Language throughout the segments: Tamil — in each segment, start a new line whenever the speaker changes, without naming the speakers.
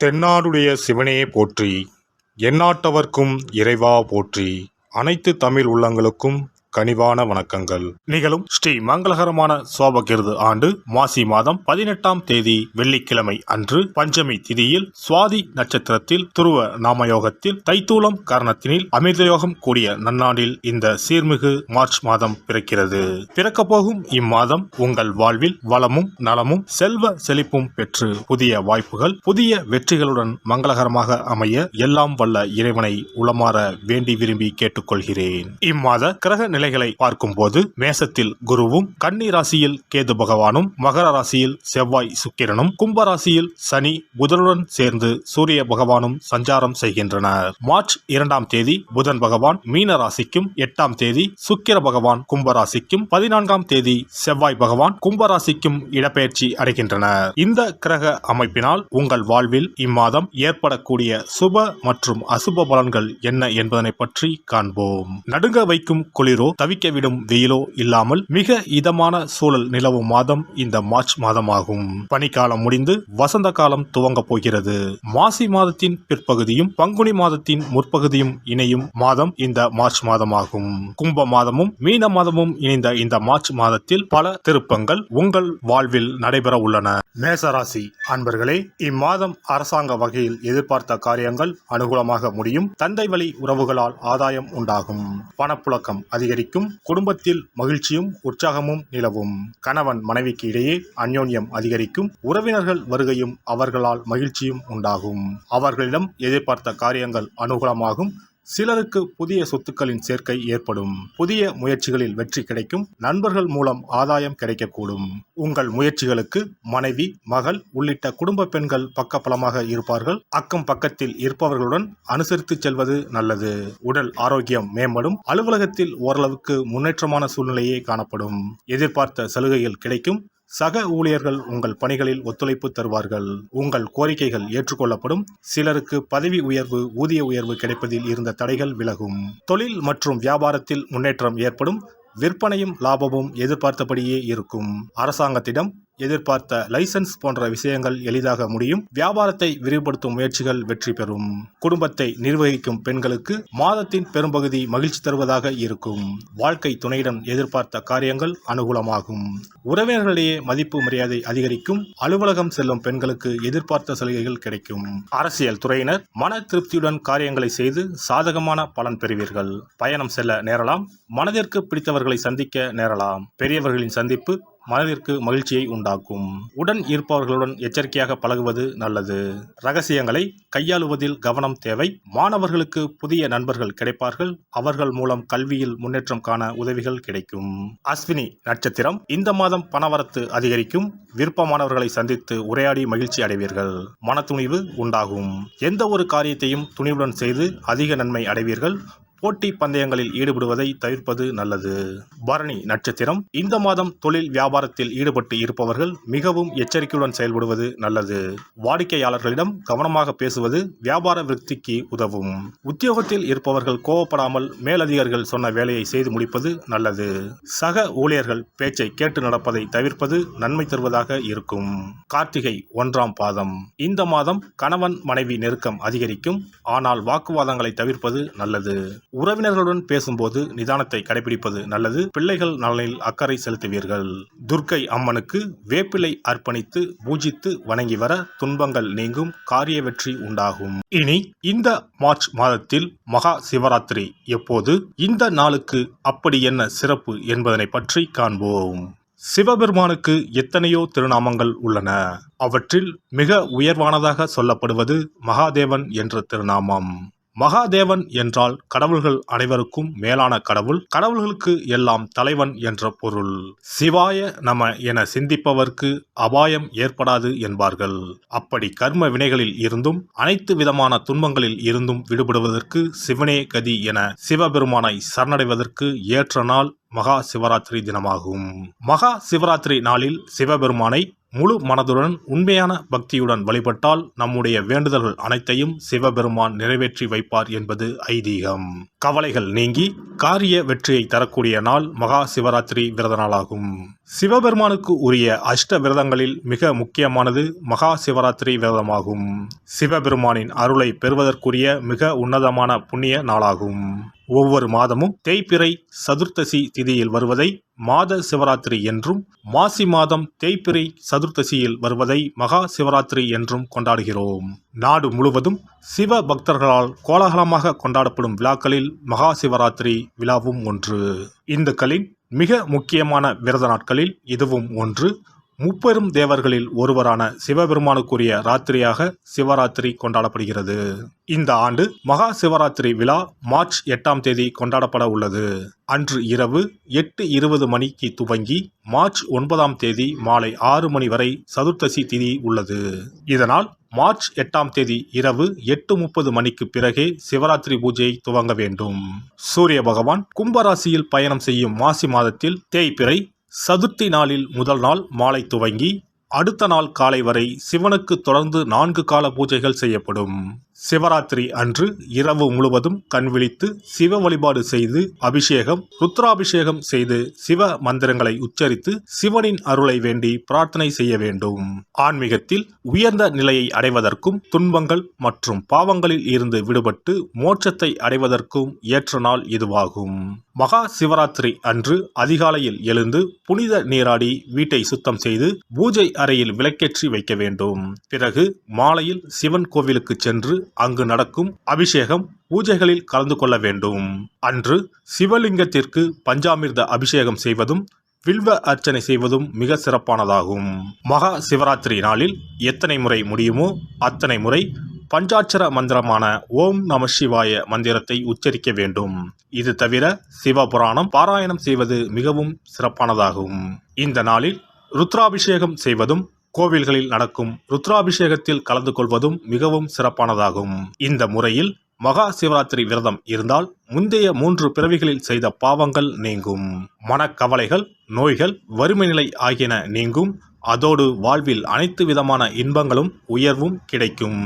தென்னாடுடைய சிவனே போற்றி, எந்நாட்டவர்க்கும் இறைவா போற்றி. அனைத்து தமிழ் உள்ளங்களுக்கும் கனிவான வணக்கங்கள். நிகழும் ஸ்ரீ மங்களகரமான சோபகிருது ஆண்டு மாசி மாதம் 18ஆம் தேதி வெள்ளிக்கிழமை அன்று பஞ்சமி திதியில் சுவாதி நட்சத்திரத்தில் துருவ நாமயோகத்தில் தைத்தூலம் காரணத்தினில் அமிர்தயோகம் கூடிய நன்னாளில் இந்த சீர்மிகு மார்ச் மாதம் பிறக்கிறது. பிறக்கப் போகும் இம்மாதம் உங்கள் வாழ்வில் வளமும் நலமும் செல்வ செழிப்பும் பெற்று புதிய வாய்ப்புகள் புதிய வெற்றிகளுடன் மங்களகரமாக அமைய எல்லாம் வல்ல இறைவனை உளமாற வேண்டி விரும்பி கேட்டுக்கொள்கிறேன். இம்மாத கிரக நிலைகளை பார்க்கும் போது மேசத்தில் குருவும், கன்னி ராசியில் கேது பகவானும், மகர ராசியில் செவ்வாய் சுக்கிரனும், கும்ப ராசியில் சனி புதனுடன் சேர்ந்து சூரிய பகவானும் சஞ்சாரம் செய்கின்றனர். மார்ச் 2ஆம் தேதி புதன் பகவான் மீன ராசிக்கும், 8ஆம் தேதி சுக்கிர பகவான் கும்ப ராசிக்கும், 14ஆம் தேதி செவ்வாய் பகவான் கும்ப ராசிக்கும் இடப்பெயர்ச்சி அடைகின்றனர். இந்த கிரக அமைப்பினால் உங்கள் வாழ்வில் இம்மாதம் ஏற்படக்கூடிய சுப மற்றும் அசுப பலன்கள் என்ன என்பதனை பற்றி காண்போம். நடுங்க வைக்கும் குளிரோ தவிக்க விடும் வெயிலோ இல்லாமல் மிக இதமான சூழல் நிலவும் மாதம் இந்த மார்ச் மாதமாகும். பனிக்காலம் முடிந்து வசந்த காலம் துவங்க போகிறது. மாசி மாதத்தின் பிற்பகுதியும் பங்குனி மாதத்தின் முற்பகுதியும் இணையும் மாதம் இந்த மார்ச் மாதமாகும். கும்ப மாதமும் மீன மாதமும் இணைந்த இந்த மார்ச் மாதத்தில் பல திருப்பங்கள் உங்கள் வாழ்வில் நடைபெற உள்ளன. மேசராசி அன்பர்களே, இம்மாதம் அரசாங்க வகையில் எதிர்பார்த்த காரியங்கள் அனுகூலமாக முடியும். தந்தை வழி உறவுகளால் ஆதாயம் உண்டாகும். பணப்புழக்கம் அதிகரிக்கும். குடும்பத்தில் மகிழ்ச்சியும் உற்சாகமும் நிலவும். கணவன் மனைவிக்கு இடையே அந்யோன்யம் அதிகரிக்கும். உறவினர்கள் வருகையும் அவர்களால் மகிழ்ச்சியும் உண்டாகும். அவர்களிடம் எதிர்பார்த்த காரியங்கள் அனுகூலமாகும். சிலருக்கு புதிய சொத்துக்களின் சேர்க்கை ஏற்படும். புதிய முயற்சிகளில் வெற்றி கிடைக்கும். நண்பர்கள் மூலம் ஆதாயம் கிடைக்கக்கூடும். உங்கள் முயற்சிகளுக்கு மனைவி, மகள் உள்ளிட்ட குடும்ப பெண்கள் பக்கபலமாக இருப்பார்கள். அக்கம் பக்கத்தில் இருப்பவர்களுடன் அனுசரித்து செல்வது நல்லது. உடல் ஆரோக்கியம் மேம்படும். அலுவலகத்தில் ஓரளவுக்கு முன்னேற்றமான சூழ்நிலையே காணப்படும். எதிர்பார்த்த சலுகைகள் கிடைக்கும். சக ஊழியர்கள் உங்கள் பணிகளில் ஒத்துழைப்பு தருவார்கள். உங்கள் கோரிக்கைகள் ஏற்றுக்கொள்ளப்படும். சிலருக்கு பதவி உயர்வு, ஊதிய உயர்வு கிடைப்பதில் இருந்த தடைகள் விலகும். தொழில் மற்றும் வியாபாரத்தில் முன்னேற்றம் ஏற்படும். விற்பனையும் லாபமும் எதிர்பார்த்தபடியே இருக்கும். அரசாங்கத்திடம் எதிர்பார்த்த லைசன்ஸ் போன்ற விஷயங்கள் எளிதாக முடியும். வியாபாரத்தை விரிவுபடுத்தும் முயற்சிகள் வெற்றி பெறும். குடும்பத்தை நிர்வகிக்கும் பெண்களுக்கு மாதத்தின் பெரும்பகுதி மகிழ்ச்சி தருவதாக இருக்கும். வாழ்க்கை துணையிடம் எதிர்பார்த்த காரியங்கள் அனுகூலமாகும். உறவினர்களிடையே மதிப்பு மரியாதை அதிகரிக்கும். அலுவலகம் செல்லும் பெண்களுக்கு எதிர்பார்த்த சலுகைகள் கிடைக்கும். அரசியல் துறையினர் மன திருப்தியுடன் காரியங்களை செய்து சாதகமான பலன் பெறுவீர்கள். பயணம் செல்ல நேரலாம். மனதிற்கு பிடித்தவர்களை சந்திக்க நேரலாம். பெரியவர்களின் சந்திப்பு மனதிற்கு மகிழ்ச்சியை உண்டாக்கும். உடன் இருப்பவர்களுடன் எச்சரிக்கையாக பழகுவது நல்லது. ரகசியங்களை கையாளுவதில் கவனம் தேவை. மாணவர்களுக்கு புதிய நண்பர்கள் கிடைப்பார்கள். அவர்கள் மூலம் கல்வியில் முன்னேற்றம் காண உதவிகள் கிடைக்கும். அஸ்வினி நட்சத்திரம் இந்த மாதம் பணவரத்து அதிகரிக்கும். விருப்பமானவர்களை சந்தித்து உரையாடி மகிழ்ச்சி அடைவீர்கள். மன துணிவு உண்டாகும். எந்த ஒரு காரியத்தையும் துணிவுடன் செய்து அதிக நன்மை அடைவீர்கள். போட்டி பந்தயங்களில் ஈடுபடுவதை தவிர்ப்பது நல்லது. பரணி நட்சத்திரம் இந்த மாதம் தொழில் வியாபாரத்தில் ஈடுபட்டு இருப்பவர்கள் மிகவும் எச்சரிக்கையுடன் செயல்படுவது நல்லது. வாடிக்கையாளர்களிடம் கவனமாக பேசுவது வியாபார விருத்திக்கு உதவும். உத்தியோகத்தில் இருப்பவர்கள் கோபப்படாமல் மேலதிகாரிகள் சொன்ன வேலையை செய்து முடிப்பது நல்லது. சக ஊழியர்கள் பேச்சை கேட்டு நடப்பதை தவிர்ப்பது நன்மை தருவதாக இருக்கும். கார்த்திகை 1ஆம் பாதம் இந்த மாதம் கணவன் மனைவி நெருக்கம் அதிகரிக்கும். ஆனால் வாக்குவாதங்களை தவிர்ப்பது நல்லது. உறவினர்களுடன் பேசும்போது நிதானத்தை கடைபிடிப்பது நல்லது. பிள்ளைகள் நலனில் அக்கறை செலுத்துவீர்கள். துர்க்கை அம்மனுக்கு வேப்பிலை அர்ப்பணித்து பூஜித்து வணங்கி வர துன்பங்கள் நீங்கும். காரிய வெற்றி உண்டாகும். இனி இந்த மார்ச் மாதத்தில் மகா சிவராத்திரி எப்போது, இந்த நாளுக்கு அப்படி என்ன சிறப்பு என்பதனை பற்றி காண்போம். சிவபெருமானுக்கு எத்தனையோ திருநாமங்கள் உள்ளன. அவற்றில் மிக உயர்வானதாக சொல்லப்படுவது மகாதேவன் என்ற திருநாமம். மகாதேவன் என்றால் கடவுள்கள் அனைவருக்கும் மேலான கடவுள். கடவுள்களுக்கு எல்லாம் தலைவன் என்ற பொருள். சிவாய நம என சிந்திப்பவர்க்கு அபாயம் ஏற்படாது என்பார்கள். அப்படி கர்ம வினைகளில் இருந்தும் அனைத்து விதமான துன்பங்களில் இருந்தும் விடுபடுவதற்கு சிவனே கதி என சிவபெருமானை சரணடைவதற்கு ஏற்ற நாள் மகா சிவராத்திரி தினமாகும். மகா சிவராத்திரி நாளில் சிவபெருமானை முழு மனதுடன் உண்மையான பக்தியுடன் வழிபட்டால் நம்முடைய வேண்டுதல்கள் அனைத்தையும் சிவபெருமான் நிறைவேற்றி வைப்பார் என்பது ஐதீகம். கவலைகள் நீங்கி காரிய வெற்றியை தரக்கூடிய நாள் மகா சிவராத்திரி விரத நாளாகும். சிவபெருமானுக்கு உரிய அஷ்ட விரதங்களில் மிக முக்கியமானது மகா சிவராத்திரி விரதமாகும். சிவபெருமானின் அருளை பெறுவதற்குரிய மிக உன்னதமான புண்ணிய நாளாகும். ஒவ்வொரு மாதமும் தேய்பிறை சதுர்த்தசி திதியில் வருவதை மாத சிவராத்திரி என்றும், மாசி மாதம் தேய்பிறை சதுர்த்தசியில் வருவதை மகா சிவராத்திரி என்றும் கொண்டாடுகிறோம். நாடு முழுவதும் சிவ பக்தர்களால் கோலாகலமாக கொண்டாடப்படும் விழாக்களில் மகா சிவராத்திரி விழாவும் ஒன்று. இந்துக்களின் மிக முக்கியமான விரத நாட்களில் இதுவும் ஒன்று. முப்பெரும் தேவர்களில் ஒருவரான சிவபெருமானுக்குரிய ராத்திரியாக சிவராத்திரி கொண்டாடப்படுகிறது. இந்த ஆண்டு மகா சிவராத்திரி விழா மார்ச் 8ஆம் தேதி கொண்டாடப்பட உள்ளது. அன்று இரவு 8:20 மணிக்கு துவங்கி மார்ச் 9ஆம் தேதி மாலை 6 மணி வரை சதுர்த்தசி திதி உள்ளது. இதனால் மார்ச் 8ஆம் தேதி இரவு 8:30 மணிக்கு பிறகே சிவராத்திரி பூஜை துவங்க வேண்டும். சூரிய பகவான் கும்பராசியில் பயணம் செய்யும் மாசி மாதத்தில் தேய்பிறை சதுர்த்தி நாளில் முதல் நாள் மாலை துவங்கி அடுத்த நாள் காலை வரை சிவனுக்கு தொடர்ந்து 4 கால பூஜைகள் செய்யப்படும். சிவராத்திரி அன்று இரவு முழுவதும் கண் விழித்து சிவ வழிபாடு செய்து அபிஷேகம், ருத்ராபிஷேகம் செய்து சிவ மந்திரங்களை உச்சரித்து சிவனின் அருளை வேண்டி பிரார்த்தனை செய்ய வேண்டும். ஆன்மீகத்தில் உயர்ந்த நிலையை அடைவதற்கும், துன்பங்கள் மற்றும் பாவங்களில் இருந்து விடுபட்டு மோட்சத்தை அடைவதற்கும் ஏற்ற நாள் இதுவாகும். மகா சிவராத்திரி அன்று அதிகாலையில் எழுந்து புனித நீராடி வீட்டை சுத்தம் செய்து பூஜை அறையில் விளக்கேற்றி வைக்க வேண்டும். பிறகு மாலையில் சிவன் கோவிலுக்கு சென்று அங்கு நடக்கும் அபிஷேகம் பூஜைகளில் கலந்து கொள்ள வேண்டும். அன்று சிவலிங்கத்திற்கு பஞ்சாமிர்த அபிஷேகம் செய்வதும் வில்வ அர்ச்சனை செய்வதும் மிக சிறப்பானதாகும். மகா சிவராத்திரி நாளில் எத்தனை முறை முடியுமோ அத்தனை முறை பஞ்சாட்சர மந்திரமான ஓம் நம சிவாய மந்திரத்தை உச்சரிக்க வேண்டும். இது தவிர சிவபுராணம் பாராயணம் செய்வது மிகவும் சிறப்பானதாகும். இந்த நாளில் ருத்ராபிஷேகம் செய்வதும் கோவில்களில் நடக்கும் ருத்ராபிஷேகத்தில் கலந்து கொள்வதும் மிகவும் சிறப்பானதாகும். இந்த முறையில் மகா சிவராத்திரி விரதம் இருந்தால் முந்தைய 3 பிறவிகளில் செய்த பாவங்கள் நீங்கும். மனக்கவலைகள், நோய்கள், வறுமை நிலை ஆகியன நீங்கும். அதோடு வாழ்வில் அனைத்து விதமான இன்பங்களும் உயர்வும் கிடைக்கும்.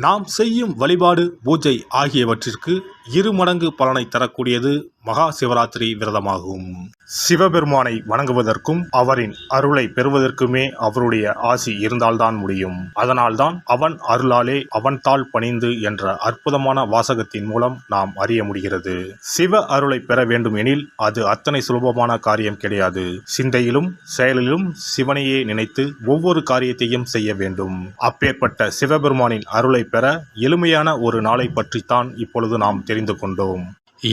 நாம் செய்யும் வழிபாடு, பூஜை ஆகியவற்றிற்கு 2 மடங்கு பலனை தரக்கூடியது மகா சிவராத்திரி விரதமாகும். சிவபெருமானை வணங்குவதற்கும் அவரின் அருளை பெறுவதற்குமே அவருடைய ஆசி இருந்தால்தான் முடியும். அதனால்தான் அவன் அருளாலே அவன் தாள் பணிந்து என்ற அற்புதமான வாசகத்தின் மூலம் நாம் அறிய முடிகிறது. சிவ அருளை பெற வேண்டும் எனில் அது அத்தனை சுலபமான காரியம் கிடையாது. சிந்தையிலும் செயலிலும் சிவனையே நினைத்து ஒவ்வொரு காரியத்தையும் செய்ய வேண்டும். அப்பேற்பட்ட சிவபெருமானின் அருளை பெற எளிமையான ஒரு நாளை பற்றித்தான் இப்பொழுது நாம் தெரிந்து கொண்டோம்.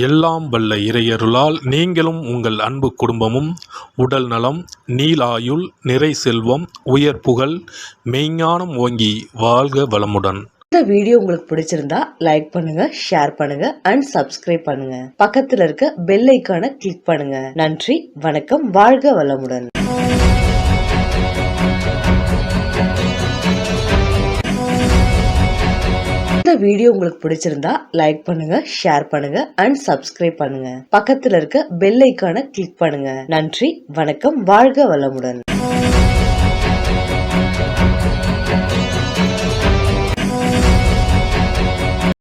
எல்லாம் வல்ல இறையருளால் நீங்களும் உங்கள் அன்பு குடும்பமும் உடல் நலம், நீலாயுள், நிறை செல்வம், உயர் புகழ், மெய்ஞானம் ஓங்கி வாழ்க வளமுடன்.
இந்த வீடியோ உங்களுக்கு பிடிச்சிருந்தா லைக் பண்ணுங்க, ஷேர் பண்ணுங்க அண்ட் சப்ஸ்கிரைப் பண்ணுங்க. பக்கத்துல இருக்க பெல் ஐகானை கிளிக் பண்ணுங்க. நன்றி, வணக்கம், வாழ்க வளமுடன். இந்த வீடியோ உங்களுக்கு பிடிச்சிருந்தா லைக் பண்ணுங்க, ஷேர் பண்ணுங்க அண்ட் சப்ஸ்கிரைப் பண்ணுங்க. பக்கத்துல இருக்க பெல் ஐகானை கிளிக் பண்ணுங்க. நன்றி, வணக்கம், வாழ்க வளமுடன்.